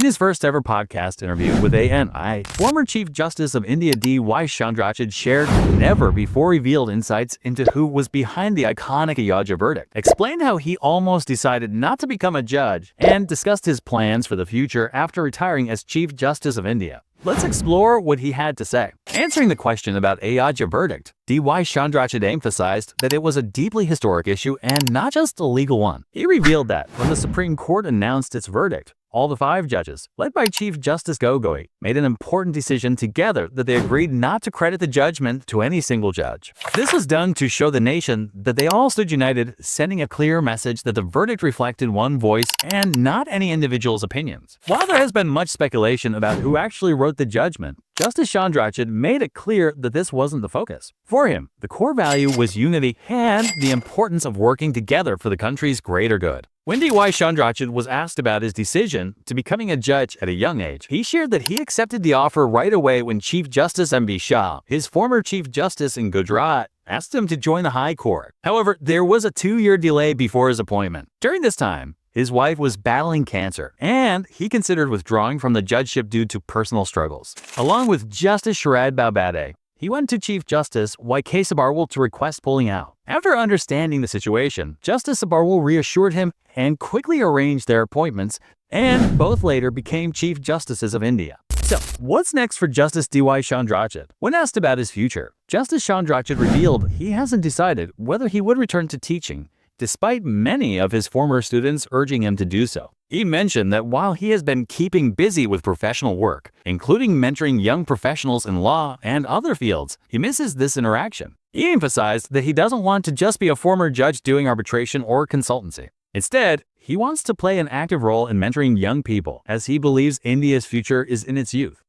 In his first ever podcast interview with ANI, former Chief Justice of India DY Chandrachud shared never-before-revealed insights into who was behind the iconic Ayodhya Verdict, explained how he almost decided not to become a judge, and discussed his plans for the future after retiring as Chief Justice of India. Let's explore what he had to say. Answering the question about Ayodhya Verdict, DY Chandrachud emphasized that it was a deeply historic issue and not just a legal one. He revealed that when the Supreme Court announced its verdict, all the 5 judges, led by Chief Justice Gogoi, made an important decision together that they agreed not to credit the judgment to any single judge. This was done to show the nation that they all stood united, sending a clear message that the verdict reflected one voice and not any individual's opinions. While there has been much speculation about who actually wrote the judgment, Justice Chandrachud made it clear that this wasn't the focus. For him, the core value was unity and the importance of working together for the country's greater good. When DY Chandrachud was asked about his decision to becoming a judge at a young age, he shared that he accepted the offer right away when Chief Justice M.B. Shah, his former Chief Justice in Gujarat, asked him to join the High Court. However, there was a 2-year delay before his appointment. During this time, his wife was battling cancer, and he considered withdrawing from the judgeship due to personal struggles. Along with Justice Sharad, he went to Chief Justice Y Sabharwal to request pulling out. After understanding the situation, Justice Sabharwal reassured him and quickly arranged their appointments, and both later became Chief Justices of India. So, what's next for Justice DY Chandrachud? When asked about his future, Justice Chandrachud revealed he hasn't decided whether he would return to teaching, despite many of his former students urging him to do so. He mentioned that while he has been keeping busy with professional work, including mentoring young professionals in law and other fields, he misses this interaction. He emphasized that he doesn't want to just be a former judge doing arbitration or consultancy. Instead, he wants to play an active role in mentoring young people, as he believes India's future is in its youth.